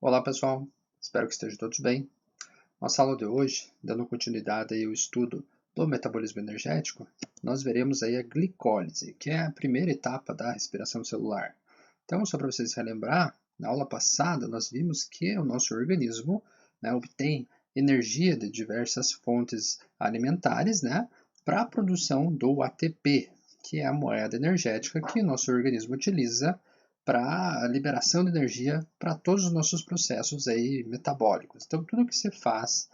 Olá pessoal, espero que estejam todos bem. Nossa aula de hoje, dando continuidade aí ao estudo do metabolismo energético, nós veremos aí a glicólise, que é a primeira etapa da respiração celular. Então, só para vocês relembrar, na aula passada nós vimos que o nosso organismo, obtém energia de diversas fontes alimentares, para a produção do ATP, que é a moeda energética que o nosso organismo utiliza para a liberação de energia para todos os nossos processos aí metabólicos. Então, tudo que você faz,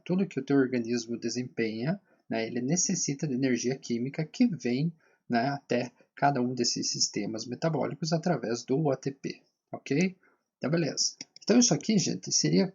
tudo que o teu organismo desempenha, ele necessita de energia química que vem, até cada um desses sistemas metabólicos através do ATP, ok? Então, beleza. Então, isso aqui, gente, seria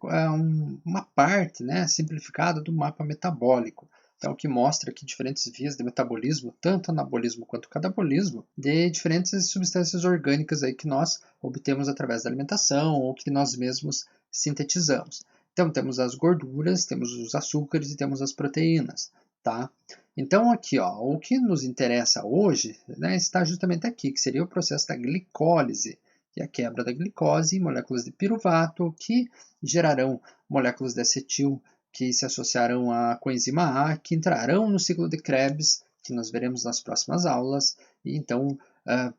uma parte, simplificada do mapa metabólico. Então, que mostra aqui diferentes vias de metabolismo, tanto anabolismo quanto catabolismo, de diferentes substâncias orgânicas aí que nós obtemos através da alimentação ou que nós mesmos sintetizamos. Então, temos as gorduras, temos os açúcares e temos as proteínas, tá? Então, aqui, ó, o que nos interessa hoje, está justamente aqui, que seria o processo da glicólise, que é a quebra da glicose em moléculas de piruvato, que gerarão moléculas de acetil que se associarão à coenzima A, que entrarão no ciclo de Krebs, que nós veremos nas próximas aulas, e então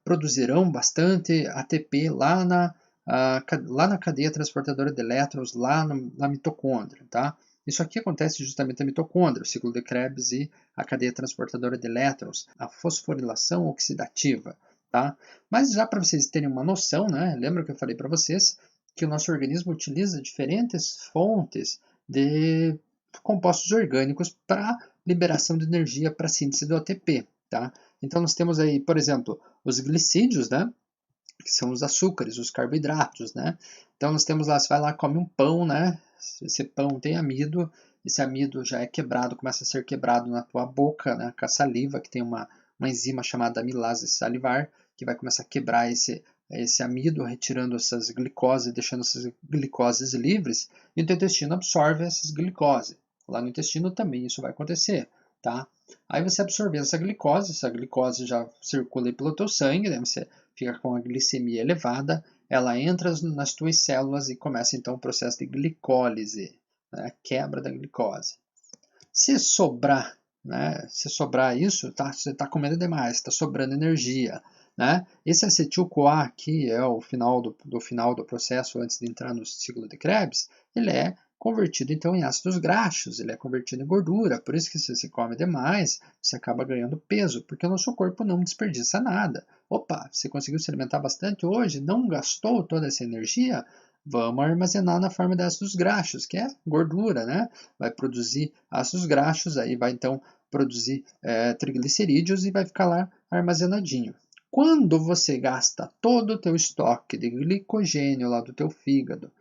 produzirão bastante ATP lá na cadeia transportadora de elétrons, na mitocôndria. Tá? Isso aqui acontece justamente na mitocôndria, o ciclo de Krebs e a cadeia transportadora de elétrons, a fosforilação oxidativa. Tá? Mas já para vocês terem uma noção, lembra que eu falei para vocês que o nosso organismo utiliza diferentes fontes de compostos orgânicos para liberação de energia para a síntese do ATP. Tá? Então, nós temos aí, por exemplo, os glicídios, que são os açúcares, os carboidratos. Então, nós temos lá, você vai lá, come um pão, esse pão tem amido, esse amido já é quebrado, começa a ser quebrado na tua boca, com a saliva, que tem uma enzima chamada amilase salivar, que vai começar a quebrar esse amido, retirando essas glicoses, deixando essas glicoses livres, e o teu intestino absorve essas glicoses. Lá no intestino também isso vai acontecer, tá? Aí você absorvendo essa glicose já circula pelo teu sangue, você fica com a glicemia elevada, ela entra nas tuas células e começa então o processo de glicólise, quebra da glicose. Se sobrar, isso, você está comendo demais, está sobrando energia. Esse acetil-CoA aqui é o final do processo antes de entrar no ciclo de Krebs, ele é convertido então em ácidos graxos, ele é convertido em gordura, por isso que se você come demais, você acaba ganhando peso, porque o nosso corpo não desperdiça nada. Opa, você conseguiu se alimentar bastante hoje, não gastou toda essa energia? Vamos armazenar na forma de ácidos graxos, que é gordura, vai produzir ácidos graxos, aí vai então produzir triglicerídeos e vai ficar lá armazenadinho. Quando você gasta todo o teu estoque de glicogênio lá do teu fígado,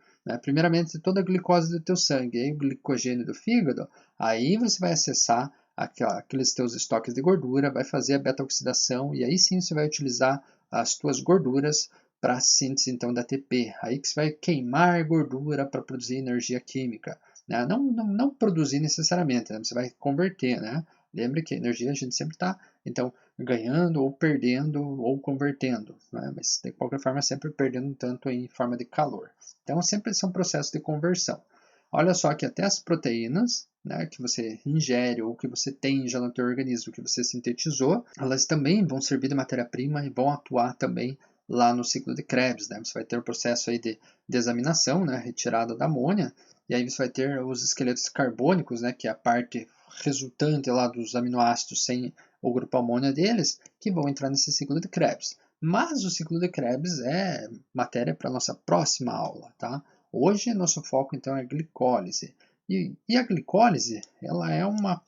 primeiramente toda a glicose do teu sangue e o glicogênio do fígado, aí você vai acessar aqueles teus estoques de gordura, vai fazer a beta-oxidação e aí sim você vai utilizar as tuas gorduras para a síntese então da ATP. Aí que você vai queimar gordura para produzir energia química. Não produzir necessariamente, você vai converter. Lembre que a energia a gente sempre está então ganhando ou perdendo ou convertendo, mas de qualquer forma sempre perdendo tanto em forma de calor. Então sempre são processos de conversão. Olha só que até as proteínas, que você ingere ou que você tem já no teu organismo, que você sintetizou, elas também vão servir de matéria-prima e vão atuar também lá no ciclo de Krebs. Você vai ter o processo aí de desaminação, retirada da amônia, e aí você vai ter os esqueletos carbônicos, que é a parte resultante lá dos aminoácidos sem o grupo amônia deles, que vão entrar nesse ciclo de Krebs. Mas o ciclo de Krebs é matéria para a nossa próxima aula, tá? Hoje, nosso foco, então, é a glicólise. E a glicólise, ela é uma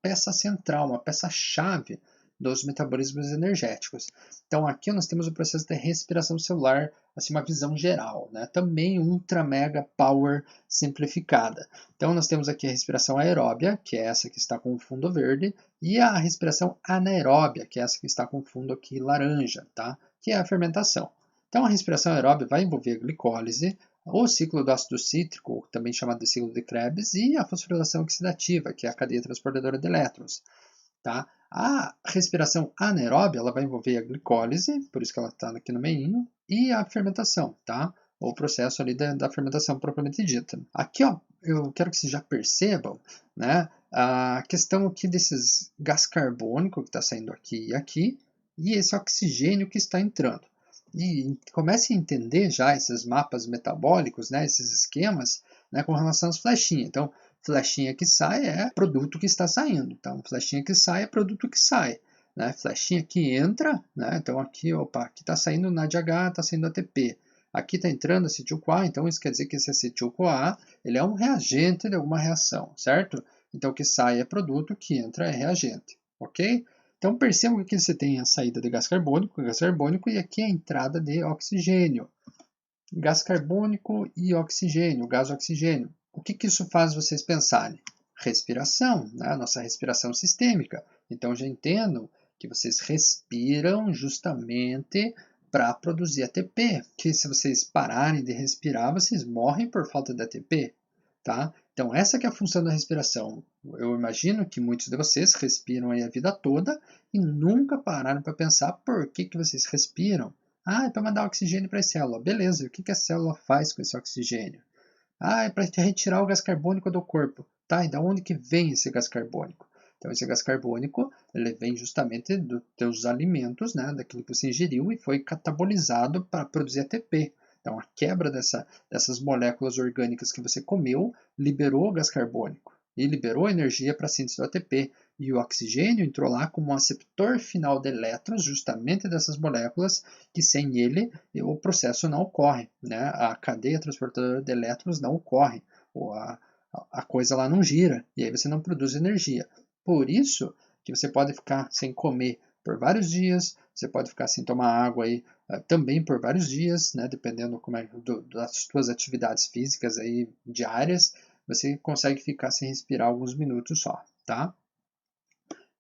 peça central, uma peça-chave dos metabolismos energéticos. Então, aqui nós temos o processo de respiração celular, assim, uma visão geral, também ultra mega power simplificada. Então, nós temos aqui a respiração aeróbia, que é essa que está com o fundo verde, e a respiração anaeróbia, que é essa que está com o fundo aqui laranja, tá? Que é a fermentação. Então, a respiração aeróbia vai envolver a glicólise, o ciclo do ácido cítrico, também chamado de ciclo de Krebs, e a fosforilação oxidativa, que é a cadeia transportadora de elétrons. Tá? A respiração anaeróbia ela vai envolver a glicólise, por isso que ela está aqui no meio, e a fermentação. Tá? o processo ali da fermentação propriamente dita. Aqui, ó, eu quero que vocês já percebam, né, a questão aqui desses gás carbônico que está saindo aqui e aqui, e esse oxigênio que está entrando. E comece a entender já esses mapas metabólicos, né, esses esquemas, né, com relação às flechinhas. Então, flechinha que sai é produto que está saindo. Então, flechinha que sai é produto que sai. Né? Flechinha que entra, né? Então aqui, opa, aqui está saindo NADH, está saindo ATP. Aqui está entrando acetil-CoA, então isso quer dizer que esse acetil-CoA ele é um reagente de alguma reação, certo? Então o que sai é produto, o que entra é reagente, ok? Então percebam que aqui você tem a saída de gás carbônico, e aqui a entrada de oxigênio. Gás carbônico e oxigênio, gás oxigênio. O que isso faz vocês pensarem? Respiração, né? Nossa respiração sistêmica. Então já entendam que vocês respiram justamente para produzir ATP, que se vocês pararem de respirar, vocês morrem por falta de ATP, tá? Então essa que é a função da respiração. Eu imagino que muitos de vocês respiram aí a vida toda e nunca pararam para pensar por que vocês respiram. Ah, é para mandar oxigênio para a célula. Beleza, e o que a célula faz com esse oxigênio? Ah, é para retirar o gás carbônico do corpo. Tá, e da onde que vem esse gás carbônico? Então, esse gás carbônico, ele vem justamente dos teus alimentos, né, daquilo que você ingeriu e foi catabolizado para produzir ATP. Então, a quebra dessas moléculas orgânicas que você comeu liberou o gás carbônico e liberou energia para a síntese do ATP. E o oxigênio entrou lá como um aceptor final de elétrons, justamente dessas moléculas, que sem ele o processo não ocorre, né? A cadeia transportadora de elétrons não ocorre, ou a coisa lá não gira, e aí você não produz energia. Por isso que você pode ficar sem comer por vários dias, você pode ficar sem tomar água aí, também por vários dias, né? Dependendo das suas atividades físicas aí diárias, você consegue ficar sem respirar alguns minutos só, tá?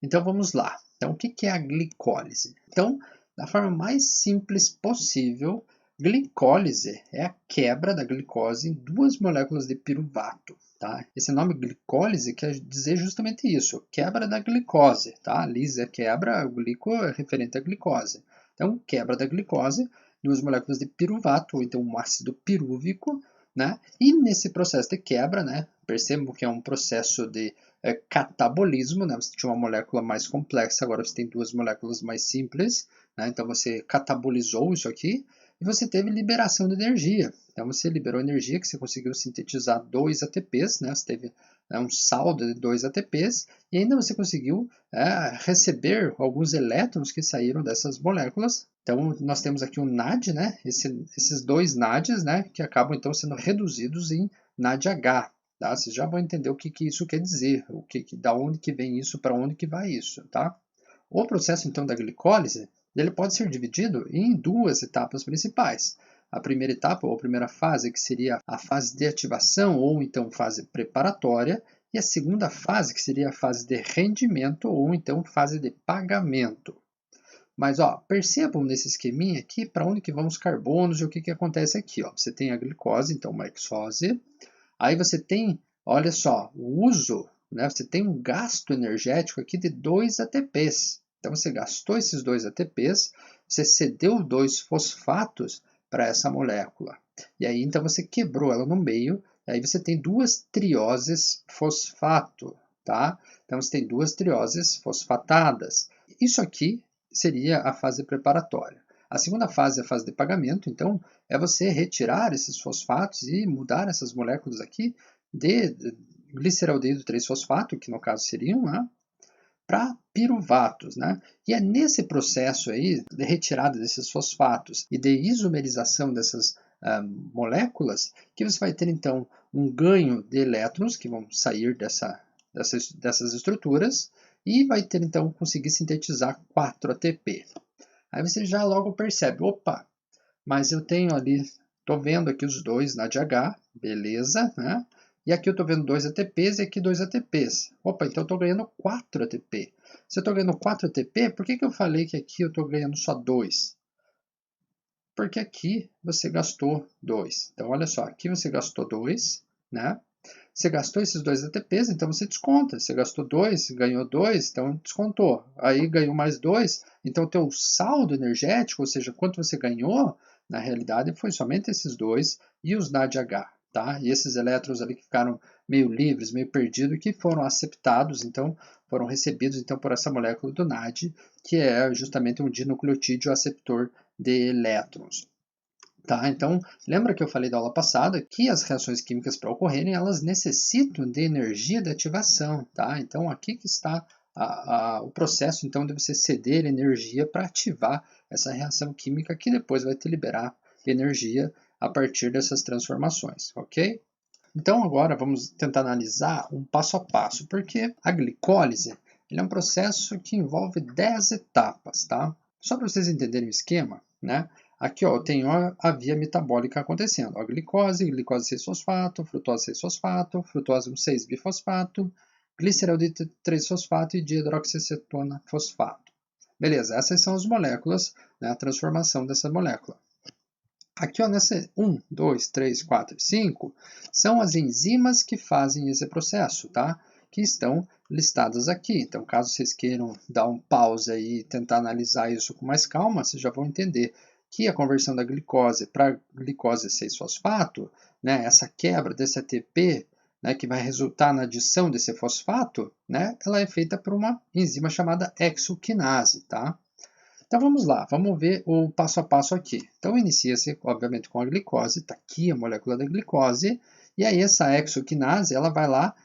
Então vamos lá. Então o que é a glicólise? Então, da forma mais simples possível, glicólise é a quebra da glicose em duas moléculas de piruvato. Tá? Esse nome glicólise quer dizer justamente isso, quebra da glicose. Tá? Lise é quebra, o glico é referente à glicose. Então, quebra da glicose, duas moléculas de piruvato, ou então um ácido pirúvico, né? E nesse processo de quebra, né, percebam que é um processo de catabolismo, né? Você tinha uma molécula mais complexa, agora você tem duas moléculas mais simples, né? Então você catabolizou isso aqui e você teve liberação de energia. Então você liberou energia que você conseguiu sintetizar 2 ATPs, né? Você teve um saldo de 2 ATPs e ainda você conseguiu receber alguns elétrons que saíram dessas moléculas. Então nós temos aqui o NAD, né? Esses dois NADs, né? Que acabam então sendo reduzidos em NADH. Tá? Vocês já vão entender o que isso quer dizer, da onde que vem isso, para onde que vai isso. Tá? O processo então da glicólise ele pode ser dividido em duas etapas principais. A primeira etapa, ou a primeira fase, que seria a fase de ativação, ou então fase preparatória, e a segunda fase, que seria a fase de rendimento, ou então fase de pagamento. Mas ó, percebam nesse esqueminha aqui para onde que vão os carbonos e o que acontece aqui. Ó. Você tem a glicose, então uma hexose. Aí você tem, olha só, o uso, né? Você tem um gasto energético aqui de 2 ATPs. Então você gastou esses 2 ATPs, você cedeu 2 fosfatos para essa molécula. E aí então você quebrou ela no meio, e aí você tem duas trioses fosfato, tá? Então você tem duas trioses fosfatadas. Isso aqui seria a fase preparatória. A segunda fase é a fase de pagamento, então é você retirar esses fosfatos e mudar essas moléculas aqui de gliceraldeído 3-fosfato, que no caso seriam, né, para piruvatos. Né? E é nesse processo aí de retirada desses fosfatos e de isomerização dessas moléculas que você vai ter então um ganho de elétrons que vão sair dessas estruturas e vai ter então conseguir sintetizar 4 ATP. Aí você já logo percebe, opa, mas eu tenho ali, estou vendo aqui os dois NADH, beleza, né? E aqui eu estou vendo 2 ATPs e aqui 2 ATPs. Opa, então eu estou ganhando 4 ATP. Se eu estou ganhando 4 ATP, por que eu falei que aqui eu estou ganhando só 2? Porque aqui você gastou 2. Então, olha só, aqui você gastou 2, né? Você gastou esses 2 ATPs, então você desconta. Você gastou 2, ganhou 2, então descontou. Aí ganhou mais 2, então o teu saldo energético, ou seja, quanto você ganhou, na realidade, foi somente esses dois e os NADH, tá? E esses elétrons ali que ficaram meio livres, meio perdidos, que foram aceptados, então, foram recebidos então por essa molécula do NAD, que é justamente um dinucleotídeo aceptor de elétrons. Tá, então, lembra que eu falei da aula passada que as reações químicas para ocorrerem, elas necessitam de energia de ativação, tá? Então, aqui que está o processo, então, de você ceder energia para ativar essa reação química que depois vai te liberar energia a partir dessas transformações, ok? Então, agora vamos tentar analisar um passo a passo, porque a glicólise ele é um processo que envolve 10 etapas, tá? Só para vocês entenderem o esquema, né? Aqui ó, eu tenho a via metabólica acontecendo. A glicose 6-fosfato, frutose 6-fosfato, frutose 6-bifosfato, gliceraldehído 3-fosfato e dihidroxiacetona fosfato. Beleza, essas são as moléculas, né, a transformação dessa molécula. Aqui ó, nessa 1, 2, 3, 4 e 5 são as enzimas que fazem esse processo, tá? Que estão listadas aqui. Então, caso vocês queiram dar um pause aí e tentar analisar isso com mais calma, vocês já vão entender que a conversão da glicose para glicose 6-fosfato, né, essa quebra desse ATP, né, que vai resultar na adição desse fosfato, né, ela é feita por uma enzima chamada exoquinase, tá? Então vamos lá, vamos ver o passo a passo aqui. Então inicia-se, obviamente, com a glicose, está aqui a molécula da glicose, e aí essa exoquinase, ela vai lá,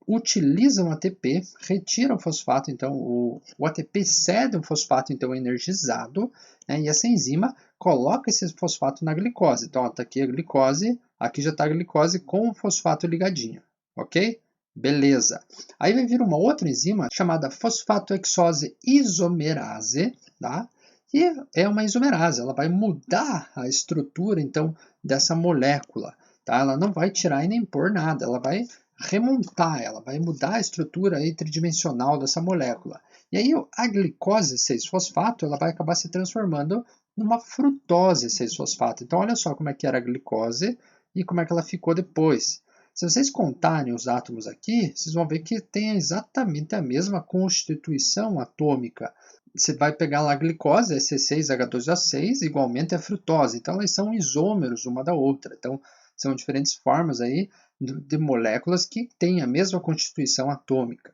utiliza um ATP, retira o fosfato, então o ATP cede um fosfato então energizado, né, e essa enzima coloca esse fosfato na glicose. Então está aqui a glicose, aqui já está a glicose com o fosfato ligadinho, ok? Beleza. Aí vai vir uma outra enzima chamada fosfatoexose isomerase, tá? E é uma isomerase, ela vai mudar a estrutura então dessa molécula, tá? Ela não vai tirar e nem pôr nada, ela vai remontar, ela vai mudar a estrutura aí tridimensional dessa molécula. E aí a glicose 6-fosfato ela vai acabar se transformando numa frutose 6-fosfato. Então olha só como é que era a glicose e como é que ela ficou depois. Se vocês contarem os átomos aqui, vocês vão ver que tem exatamente a mesma constituição atômica. Você vai pegar lá a glicose, C6H12O6, igualmente a frutose. Então elas são isômeros uma da outra. Então são diferentes formas aí de moléculas que têm a mesma constituição atômica.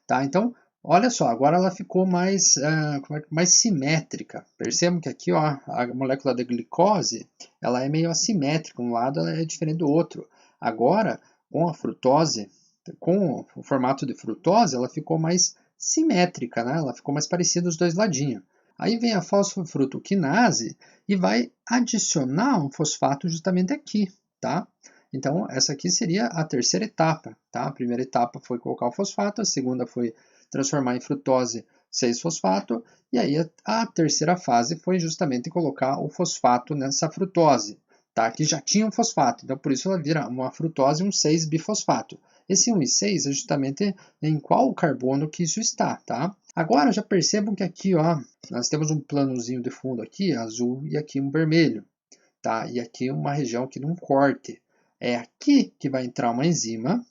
Tá? Então, olha só, agora ela ficou mais simétrica. Percebam que aqui ó, a molécula da glicose ela é meio assimétrica, um lado é diferente do outro. Agora, com a frutose, com o formato de frutose, ela ficou mais simétrica, né? Ela ficou mais parecida os dois ladinhos. Aí vem a fosfofrutoquinase e vai adicionar um fosfato justamente aqui, tá? Então, essa aqui seria a terceira etapa, tá? A primeira etapa foi colocar o fosfato, a segunda foi transformar em frutose 6-fosfato, e aí a terceira fase foi justamente colocar o fosfato nessa frutose, tá? Que já tinha um fosfato, então por isso ela vira uma frutose 1,6-bifosfato. Esse 1 e 6 é justamente em qual carbono que isso está, tá? Agora já percebam que aqui, ó, nós temos um planozinho de fundo aqui, azul, e aqui um vermelho, tá? E aqui uma região aqui num corte. É aqui que vai entrar uma enzima,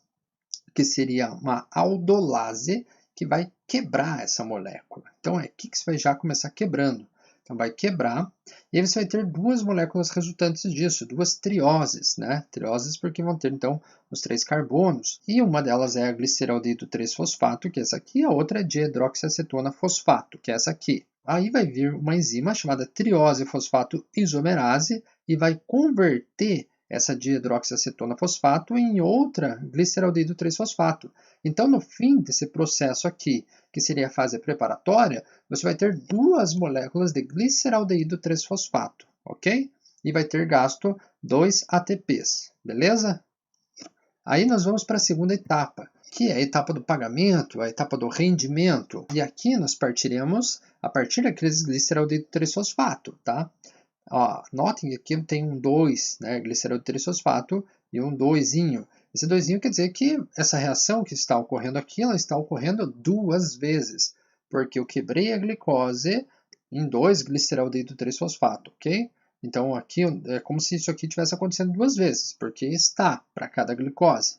que seria uma aldolase, que vai quebrar essa molécula. Então é aqui que você vai já começar quebrando. Então vai quebrar, e aí você vai ter duas moléculas resultantes disso, duas trioses, né? Trioses porque vão ter então os 3 carbonos, e uma delas é a gliceraldehído 3-fosfato, que é essa aqui, e a outra é dihidroxiacetona fosfato, que é essa aqui. Aí vai vir uma enzima chamada triose fosfato isomerase e vai converter essa dihidroxiacetona fosfato em outra gliceraldehído 3-fosfato. Então, no fim desse processo aqui, que seria a fase preparatória, você vai ter duas moléculas de gliceraldehído 3-fosfato, ok? E vai ter gasto 2 ATPs, beleza? Aí nós vamos para a segunda etapa, que é a etapa do pagamento, a etapa do rendimento. E aqui nós partiremos a partir daqueles gliceraldehído 3-fosfato, tá? Ó, notem que aqui tem um 2, né, gliceraldehído 3-fosfato, e um 2-zinho. Esse 2-zinho quer dizer que essa reação que está ocorrendo aqui, ela está ocorrendo duas vezes, porque eu quebrei a glicose em 2 gliceraldehído 3-fosfato, ok? Então aqui é como se isso aqui estivesse acontecendo duas vezes, porque está para cada glicose.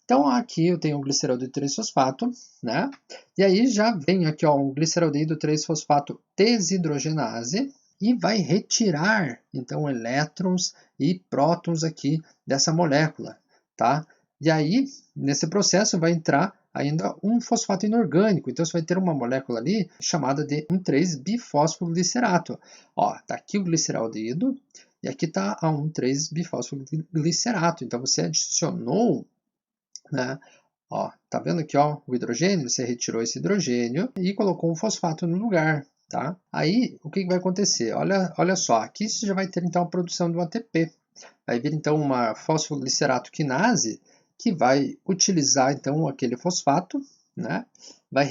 Então aqui eu tenho o gliceraldehído 3-fosfato, né? E aí já vem aqui ó, um gliceraldehído 3-fosfato desidrogenase. e vai retirar então elétrons e prótons aqui dessa molécula, tá? E aí, nesse processo vai entrar ainda um fosfato inorgânico. Então você vai ter uma molécula ali chamada de 1,3-bifosfoglicerato. Ó, tá aqui o gliceraldeído e aqui está a 1,3-bifosfoglicerato. Então você adicionou, né? Ó, tá vendo aqui, ó, o hidrogênio? Você retirou esse hidrogênio e colocou um fosfato no lugar, tá? Aí, o que vai acontecer? Olha só, aqui você já vai ter então a produção do ATP. Vai vir então uma fosfoglicerato quinase que vai utilizar então aquele fosfato, né? Vai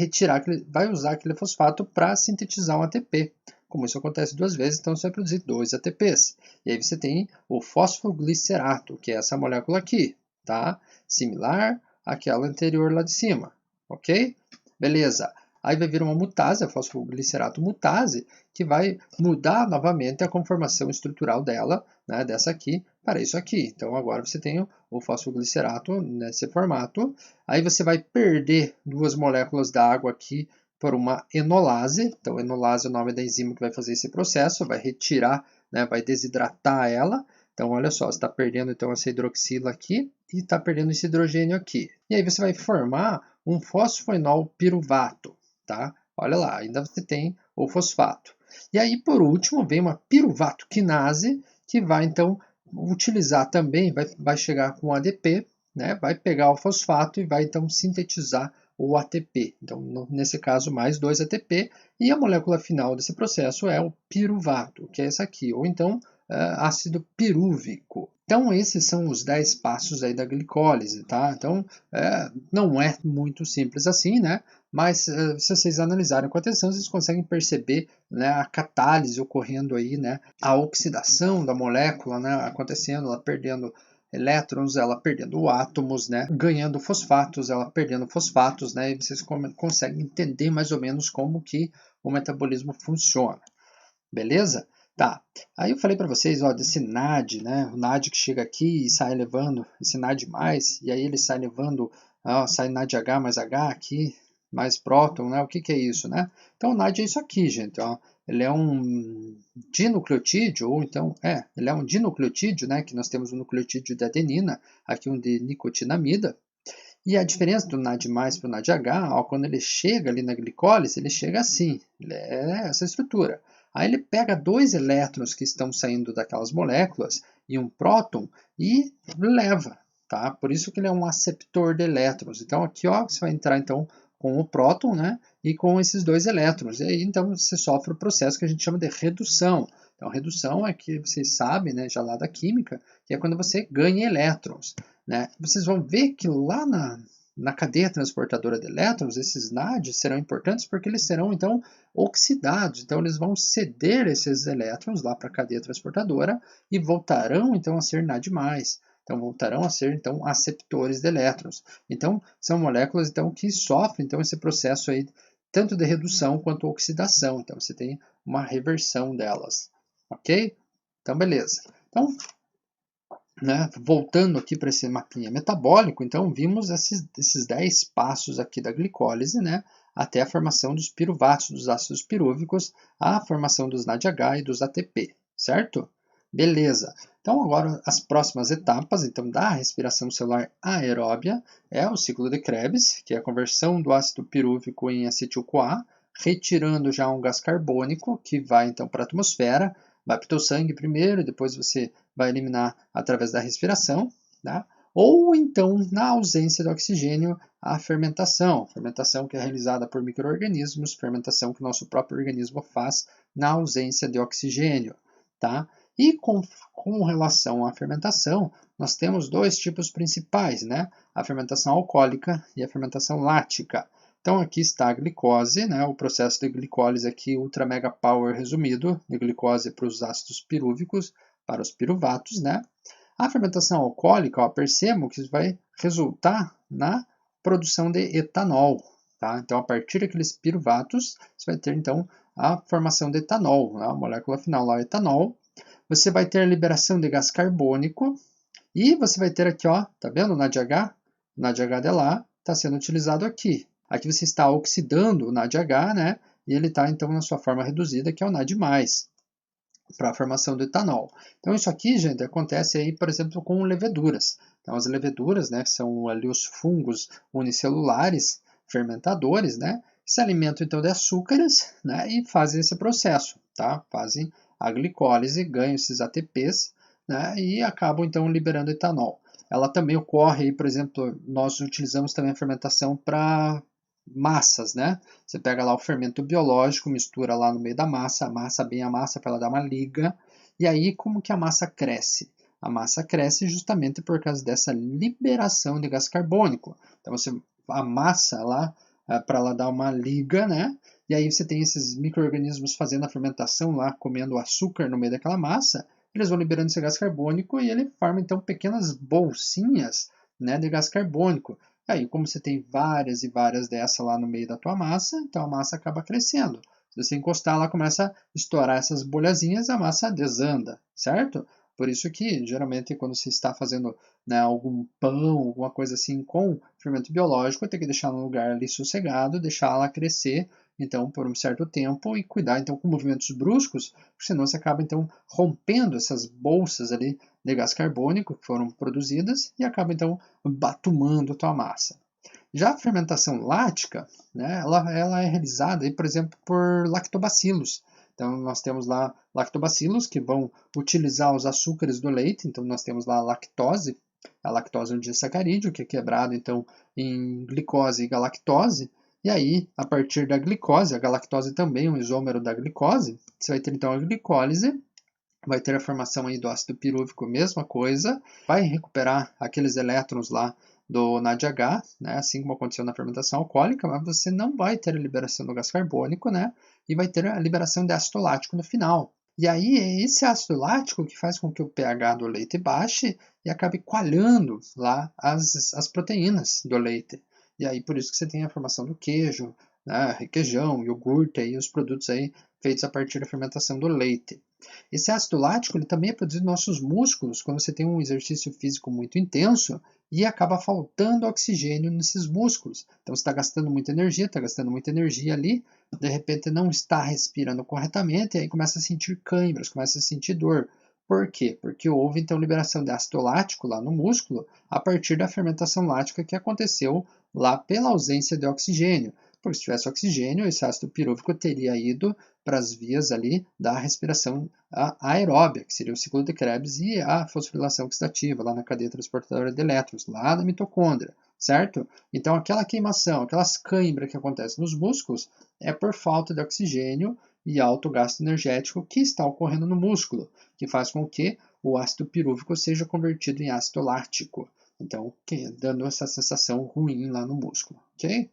usar aquele fosfato para sintetizar um ATP. Como isso acontece duas vezes, então você vai produzir 2 ATPs. E aí você tem o fosfoglicerato, que é essa molécula aqui, tá? Similar àquela anterior lá de cima, ok? Beleza. Aí vai vir uma mutase, a fosfoglicerato mutase, que vai mudar novamente a conformação estrutural dela, né, dessa aqui, para isso aqui. Então agora você tem o fosfoglicerato nesse formato. Aí você vai perder duas moléculas da água aqui por uma enolase. Então enolase é o nome da enzima que vai fazer esse processo, vai retirar, né, vai desidratar ela. Então olha só, você está perdendo então essa hidroxila aqui e está perdendo esse hidrogênio aqui. E aí você vai formar um fosfoenol piruvato, tá? Olha lá, ainda você tem o fosfato. E aí, por último, vem uma piruvato quinase, que vai então utilizar também, vai chegar com ADP, né? Vai pegar o fosfato e vai então sintetizar o ATP. Então, nesse caso, mais 2 ATP, e a molécula final desse processo é o piruvato, que é essa aqui, ou então ácido pirúvico. Então, esses são os 10 passos aí da glicólise, tá? Então, não é muito simples assim, né? Mas se vocês analisarem com atenção, vocês conseguem perceber, né, a catálise ocorrendo aí, né, a oxidação da molécula, né, acontecendo, ela perdendo elétrons, ela perdendo átomos, né, ganhando fosfatos, ela perdendo fosfatos, né, e vocês conseguem entender mais ou menos como que o metabolismo funciona. Beleza? Tá. Aí eu falei para vocês, ó, desse NAD, né? O NAD que chega aqui e sai levando esse NAD+, e aí ele sai levando, ó, sai NADH mais H aqui, mais próton, né? O que que é isso, né? Então o NAD é isso aqui, gente, ó. Ele é um dinucleotídeo, ou então, ele é um dinucleotídeo, né? Que nós temos um nucleotídeo de adenina, aqui um de nicotinamida. E a diferença do NAD+ para o NADH, ó, quando ele chega ali na glicólise, ele chega assim, ele é essa estrutura. Aí ele pega 2 elétrons que estão saindo daquelas moléculas e um próton e leva, tá? Por isso que ele é um aceptor de elétrons. Então aqui, ó, você vai entrar então com o próton, né, e com esses 2 elétrons. E aí então você sofre o processo que a gente chama de redução. Então redução é que vocês sabem, né, já lá da química, que é quando você ganha elétrons, né? Vocês vão ver que lá na cadeia transportadora de elétrons, esses NADs serão importantes porque eles serão, então, oxidados. Então, eles vão ceder esses elétrons lá para a cadeia transportadora e voltarão, então, a ser NAD+. Então, voltarão a ser, então, aceptores de elétrons. Então, são moléculas, então, que sofrem, então, esse processo aí, tanto de redução quanto oxidação. Então, você tem uma reversão delas. Ok? Então, beleza. Então, né, voltando aqui para esse mapinha metabólico, então vimos esses 10 passos aqui da glicólise, né, até a formação dos piruvatos, dos ácidos pirúvicos, a formação dos NADH e dos ATP, certo? Beleza. Então agora as próximas etapas então, da respiração celular aeróbia é o ciclo de Krebs, que é a conversão do ácido pirúvico em acetil-CoA, retirando já um gás carbônico que vai então para a atmosfera, vai para o teu sangue primeiro, depois você vai eliminar através da respiração, tá? Ou então, na ausência do oxigênio, a fermentação. Fermentação que é realizada por micro-organismos, fermentação que o nosso próprio organismo faz na ausência de oxigênio, tá? E com relação à fermentação, nós temos 2 tipos principais, né? A fermentação alcoólica e a fermentação lática. Então aqui está a glicose, né? O processo de glicólise aqui, ultra mega power resumido, de glicose para os ácidos pirúvicos, para os piruvatos, né? A fermentação alcoólica, ó, percebam que isso vai resultar na produção de etanol, tá? Então, a partir daqueles piruvatos, você vai ter, então, a formação de etanol, né? A molécula final lá, etanol. Você vai ter a liberação de gás carbônico e você vai ter aqui, ó, tá vendo o NADH? O NADH de lá está sendo utilizado aqui. Aqui você está oxidando o NADH, né? E ele está, então, na sua forma reduzida, que é o NAD+. para a formação do etanol. Então isso aqui, gente, acontece aí, por exemplo, com leveduras. Então as leveduras, né, são ali os fungos unicelulares fermentadores, né, que se alimentam então de açúcares, né, e fazem esse processo, tá? Fazem a glicólise, ganham esses ATPs, né, e acabam então liberando etanol. Ela também ocorre aí, por exemplo, nós utilizamos também a fermentação para massas, né? Você pega lá o fermento biológico, mistura lá no meio da massa, amassa bem a massa para ela dar uma liga. E aí, como que a massa cresce? A massa cresce justamente por causa dessa liberação de gás carbônico. Então, você amassa lá para ela dar uma liga, né? E aí você tem esses micro-organismos fazendo a fermentação lá, comendo açúcar no meio daquela massa. Eles vão liberando esse gás carbônico e ele forma, então, pequenas bolsinhas, né, de gás carbônico. Aí, como você tem várias e várias dessas lá no meio da tua massa, então a massa acaba crescendo. Se você encostar, ela começa a estourar essas bolhazinhas, a massa desanda, certo? Por isso que, geralmente, quando você está fazendo, né, algum pão, alguma coisa assim com fermento biológico, tem que deixar num lugar ali sossegado, deixar ela crescer, então, por um certo tempo e cuidar, então, com movimentos bruscos, senão você acaba, então, rompendo essas bolsas ali de gás carbônico que foram produzidas e acaba, então, batumando a tua massa. Já a fermentação lática, né, ela é realizada, aí, por exemplo, por lactobacilos. Então, nós temos lá lactobacilos que vão utilizar os açúcares do leite. Então, nós temos lá a lactose é um disacarídeo, que é quebrado, então, em glicose e galactose. E aí, a partir da glicose, a galactose também é um isômero da glicose, você vai ter, então, a glicólise, vai ter a formação aí do ácido pirúvico, mesma coisa, vai recuperar aqueles elétrons lá do NADH, né, assim como aconteceu na fermentação alcoólica, mas você não vai ter a liberação do gás carbônico, né, e vai ter a liberação de ácido lático no final. E aí é esse ácido lático que faz com que o pH do leite baixe e acabe coalhando lá as proteínas do leite. E aí por isso que você tem a formação do queijo, né, requeijão, iogurte e os produtos aí feitos a partir da fermentação do leite. Esse ácido lático ele também é produzido nos nossos músculos quando você tem um exercício físico muito intenso e acaba faltando oxigênio nesses músculos. Então você está gastando muita energia ali, de repente não está respirando corretamente e aí começa a sentir câimbras, começa a sentir dor. Por quê? Porque houve então liberação de ácido lático lá no músculo a partir da fermentação lática que aconteceu lá pela ausência de oxigênio. Porque se tivesse oxigênio, esse ácido pirúvico teria ido para as vias ali da respiração aeróbia, que seria o ciclo de Krebs, e a fosforilação oxidativa, lá na cadeia transportadora de elétrons, lá na mitocôndria, certo? Então, aquela queimação, aquelas câimbras que acontecem nos músculos, é por falta de oxigênio e alto gasto energético que está ocorrendo no músculo, que faz com que o ácido pirúvico seja convertido em ácido lático. Então, dando essa sensação ruim lá no músculo, ok?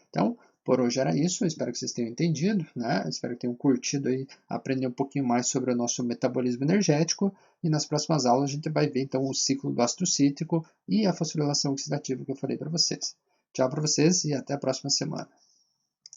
Então, por hoje era isso, espero que vocês tenham entendido, né? Espero que tenham curtido aí, aprender um pouquinho mais sobre o nosso metabolismo energético e nas próximas aulas a gente vai ver então o ciclo do ácido cítrico e a fosforilação oxidativa que eu falei para vocês. Tchau para vocês e até a próxima semana.